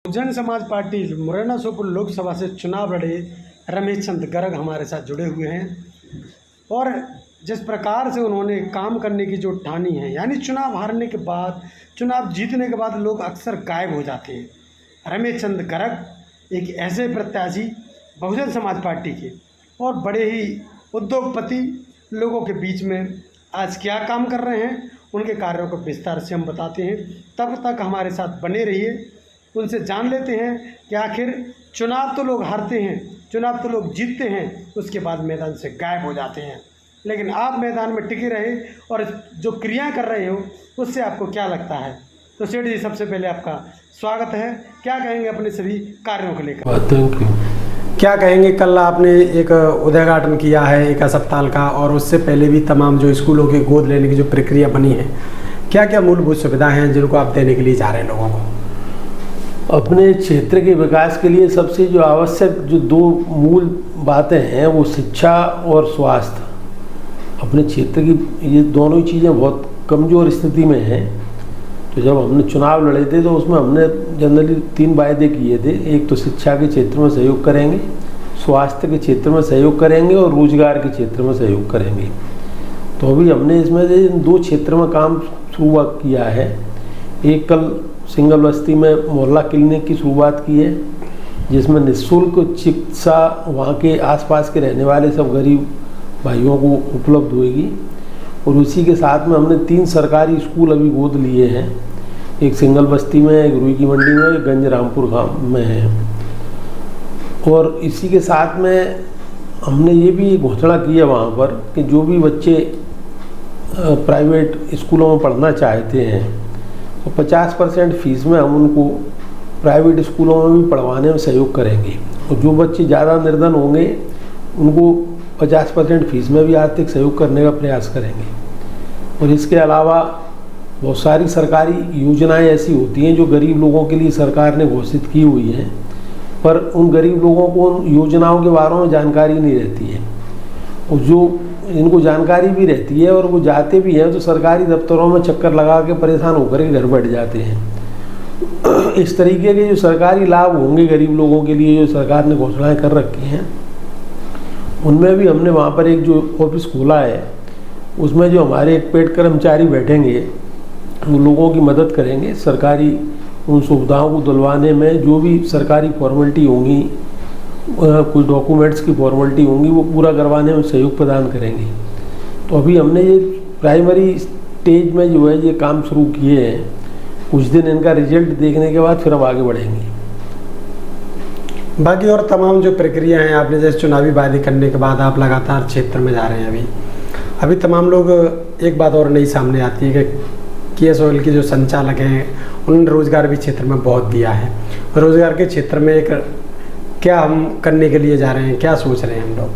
Bahujan Samaj party Morena Sheopur Lok Sabha से चुनाव लड़े रमेश चंद गर्ग हमारे साथ जुड़े हुए हैं और जिस प्रकार से उन्होंने काम करने की जो ठानी है, यानी चुनाव हारने के बाद, चुनाव जीतने के बाद लोग अक्सर गायब हो जाते हैं। रमेश चंद गर्ग एक ऐसे प्रत्याशी बहुजन समाज पार्टी के और बड़े ही उद्योगपति लोगों के बीच में आज क्या काम कर रहे हैं, उनके कार्यों को विस्तार से हम बताते हैं। तब तक हमारे साथ बने रहिए, उनसे जान लेते हैं कि आखिर चुनाव तो लोग हारते हैं, चुनाव तो लोग जीतते हैं, उसके बाद मैदान से गायब हो जाते हैं, लेकिन आप मैदान में टिके रहे और जो क्रिया कर रहे हो उससे आपको क्या लगता है। तो सेठ जी, सबसे पहले आपका स्वागत है। क्या कहेंगे अपने सभी कार्यों को लेकर? Thank you. क्या कहेंगे, कल आपने एक उद्घाटन किया है एक अस्पताल का, और उससे पहले भी तमाम जो स्कूलों की गोद लेने की जो प्रक्रिया बनी है, क्या क्या मूलभूत सुविधाएं हैं जिनको आप देने के लिए जा रहे हैं लोगों को? अपने क्षेत्र के विकास के लिए सबसे जो आवश्यक जो दो मूल बातें हैं वो शिक्षा और स्वास्थ्य। अपने क्षेत्र की ये दोनों ही चीज़ें बहुत कमज़ोर स्थिति में हैं। तो जब हमने चुनाव लड़े थे तो उसमें हमने जनरली 3 वायदे किए थे। एक तो शिक्षा के क्षेत्र में सहयोग करेंगे, स्वास्थ्य के क्षेत्र में सहयोग करेंगे और रोजगार के क्षेत्र में सहयोग करेंगे। तो अभी हमने इसमें से इन 2 क्षेत्र में काम शुरुआत किया है। एक कल सिंगल बस्ती में मोहल्ला क्लिनिक की शुरुआत की है, जिसमें निःशुल्क चिकित्सा वहाँ के आसपास के रहने वाले सब गरीब भाइयों को उपलब्ध होगी। और उसी के साथ में हमने 3 सरकारी स्कूल अभी गोद लिए हैं। एक सिंगल बस्ती में, एक रुई की मंडी में, एक गंज रामपुर गाँव में है। और इसी के साथ में हमने ये भी घोषणा की है वहाँ पर कि जो भी बच्चे प्राइवेट स्कूलों में पढ़ना चाहते हैं तो 50% फीस में हम उनको प्राइवेट स्कूलों में भी पढ़वाने में सहयोग करेंगे। और जो बच्चे ज़्यादा निर्धन होंगे उनको 50% फीस में भी आर्थिक सहयोग करने का प्रयास करेंगे। और इसके अलावा बहुत सारी सरकारी योजनाएं ऐसी होती हैं जो गरीब लोगों के लिए सरकार ने घोषित की हुई हैं, पर उन गरीब लोगों को उन योजनाओं के बारे में जानकारी नहीं रहती है। और जो इनको जानकारी भी रहती है और वो जाते भी हैं तो सरकारी दफ्तरों में चक्कर लगा के परेशान होकर के घर बैठ जाते हैं। इस तरीके के जो सरकारी लाभ होंगे गरीब लोगों के लिए, जो सरकार ने घोषणाएं कर रखी हैं, उनमें भी हमने वहाँ पर एक जो ऑफिस खोला है, उसमें जो हमारे एक पेड कर्मचारी बैठेंगे वो लोगों की मदद करेंगे। सरकारी उन सुविधाओं को दिलवाने में जो भी सरकारी फॉर्मेलिटी होंगी, कुछ डॉक्यूमेंट्स की फॉर्मेलिटी होंगी, वो पूरा करवाने में सहयोग प्रदान करेंगे। तो अभी हमने ये प्राइमरी स्टेज में जो है ये काम शुरू किए हैं। कुछ दिन इनका रिजल्ट देखने के बाद फिर हम आगे बढ़ेंगे। बाकी और तमाम जो प्रक्रिया हैं, आपने जैसे चुनावी वायदे करने के बाद आप लगातार क्षेत्र में जा रहे हैं। अभी तमाम लोग, एक बात और नई सामने आती है कि KSOL के जो संचालक हैं उन्होंने रोज़गार भी क्षेत्र में बहुत दिया है। रोज़गार के क्षेत्र में एक क्या हम करने के लिए जा रहे हैं, क्या सोच रहे हैं हम लोग?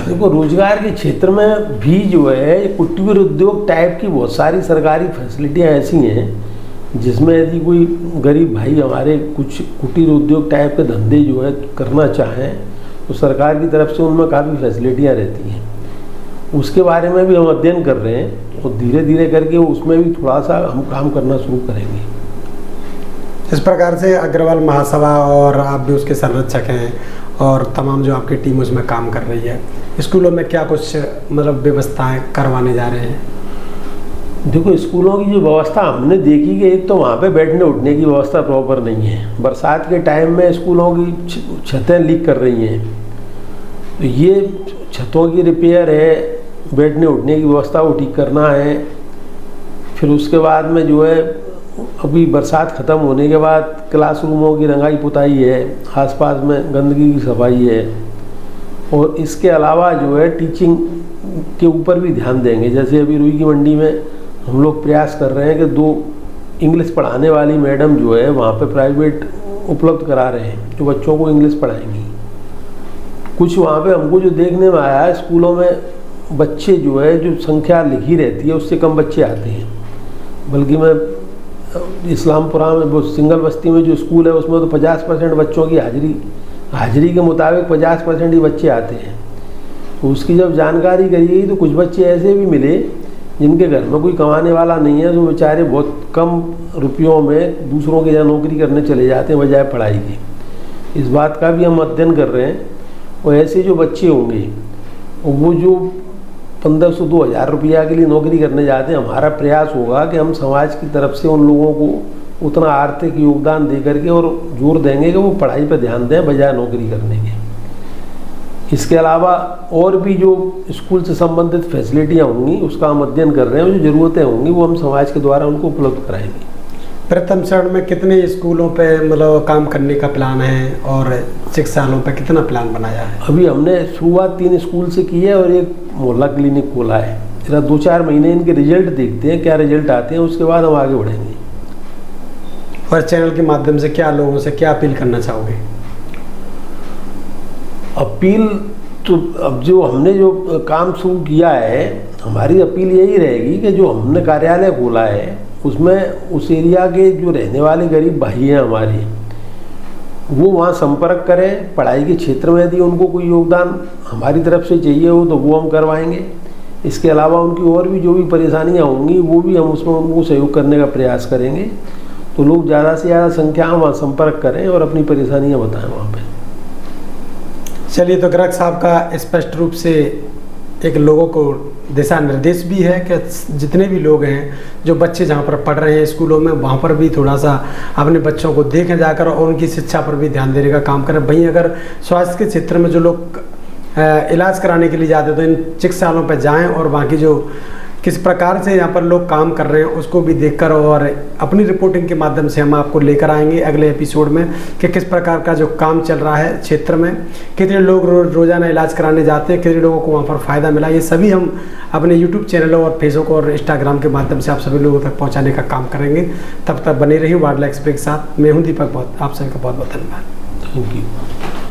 देखो, रोजगार के क्षेत्र में भी जो है कुटीर उद्योग टाइप की बहुत सारी सरकारी फैसिलिटियाँ ऐसी हैं जिसमें यदि कोई गरीब भाई हमारे कुछ कुटीर उद्योग टाइप के धंधे जो है करना चाहें तो सरकार की तरफ से उनमें काफ़ी फैसिलिटियाँ रहती हैं। उसके बारे में भी हम अध्ययन कर रहे हैं और धीरे धीरे करके उसमें भी थोड़ा सा हम काम करना शुरू करेंगे। इस प्रकार से अग्रवाल महासभा और आप भी उसके संरक्षक हैं और तमाम जो आपकी टीम उसमें काम कर रही है, स्कूलों में क्या कुछ मतलब व्यवस्थाएं करवाने जा रहे हैं? देखो, स्कूलों की जो व्यवस्था हमने देखी कि एक तो वहाँ पे बैठने उठने की व्यवस्था प्रॉपर नहीं है। बरसात के टाइम में स्कूलों की छतें लीक कर रही हैं, तो ये छतों की रिपेयर है, बैठने उठने की व्यवस्था वो ठीक करना है। फिर उसके बाद में जो है अभी बरसात ख़त्म होने के बाद क्लासरूमों की रंगाई पुताई है, आसपास में गंदगी की सफाई है। और इसके अलावा जो है टीचिंग के ऊपर भी ध्यान देंगे। जैसे अभी रुई की मंडी में हम लोग प्रयास कर रहे हैं कि 2 इंग्लिश पढ़ाने वाली मैडम जो है वहाँ पे प्राइवेट उपलब्ध करा रहे हैं जो बच्चों को इंग्लिश पढ़ाएंगी। कुछ वहाँ पे हमको जो देखने में आया है, स्कूलों में बच्चे जो है जो संख्या लिखी रहती है उससे कम बच्चे आते हैं। बल्कि मैं इस्लामपुरा में वो सिंगल बस्ती में जो स्कूल है उसमें तो 50% बच्चों की हाजिरी के मुताबिक 50% ही बच्चे आते हैं। तो उसकी जब जानकारी करी गई तो कुछ बच्चे ऐसे भी मिले जिनके घर में कोई कमाने वाला नहीं है, तो बेचारे बहुत कम रुपयों में दूसरों के यहाँ नौकरी करने चले जाते हैं बजाय पढ़ाई के। इस बात का भी हम अध्ययन कर रहे हैं। और ऐसे जो बच्चे होंगे वो जो 1500-2000 रुपया के लिए नौकरी करने जाते हैं, हमारा प्रयास होगा कि हम समाज की तरफ से उन लोगों को उतना आर्थिक योगदान दे करके और जोर देंगे कि वो पढ़ाई पर ध्यान दें बजाय नौकरी करने के। इसके अलावा और भी जो स्कूल से संबंधित फैसिलिटियाँ होंगी उसका हम अध्ययन कर रहे हैं। जो ज़रूरतें होंगी वो हम समाज के द्वारा उनको उपलब्ध कराएंगे। प्रथम चरण में कितने स्कूलों पे मतलब काम करने का प्लान है और 6 सालों पे कितना प्लान बनाया है? अभी हमने शुरुआत 3 स्कूल से की है और एक मोहल्ला क्लिनिक खोला है। जरा 2-4 महीने इनके रिजल्ट देखते हैं, क्या रिजल्ट आते हैं, उसके बाद हम आगे बढ़ेंगे। और चैनल के माध्यम से क्या लोगों से क्या अपील करना चाहोगे? अपील तो अब जो हमने जो काम शुरू किया है, हमारी अपील यही रहेगी कि जो हमने कार्यालय खोला है उसमें उस एरिया के जो रहने वाले गरीब भाई हैं हमारे, वो वहाँ संपर्क करें। पढ़ाई के क्षेत्र में यदि उनको कोई योगदान हमारी तरफ से चाहिए हो तो वो हम करवाएंगे। इसके अलावा उनकी और भी जो भी परेशानियाँ होंगी वो भी हम उसमें उनको सहयोग करने का प्रयास करेंगे। तो लोग ज़्यादा से ज़्यादा संख्या में वहाँ संपर्क करें और अपनी परेशानियाँ बताएं वहाँ पर। चलिए, तो गर्ग साहब का स्पष्ट रूप से एक लोगों को दिशा निर्देश भी है कि जितने भी लोग हैं, जो बच्चे जहाँ पर पढ़ रहे हैं स्कूलों में, वहाँ पर भी थोड़ा सा अपने बच्चों को देखें जाकर और उनकी शिक्षा पर भी ध्यान देने का काम करें। वहीं अगर स्वास्थ्य के क्षेत्र में जो लोग इलाज कराने के लिए जाते हैं तो इन चिकित्सालयों पर जाएं और बाकी जो किस प्रकार से यहाँ पर लोग काम कर रहे हैं उसको भी देखकर और अपनी रिपोर्टिंग के माध्यम से हम आपको लेकर आएंगे अगले एपिसोड में कि किस प्रकार का जो काम चल रहा है क्षेत्र में, कितने लोग रोज़ाना इलाज कराने जाते हैं, कितने लोगों को वहाँ पर फ़ायदा मिला। ये सभी हम अपने यूट्यूब चैनलों और फेसबुक और इंस्टाग्राम के माध्यम से आप सभी लोगों तक पहुँचाने का काम करेंगे। तब तक बने रहिए वाइल्ड लाइफ एक्सप्रेस के साथ। मैं हूँ दीपक। आप सभी का बहुत बहुत धन्यवाद। Thank you.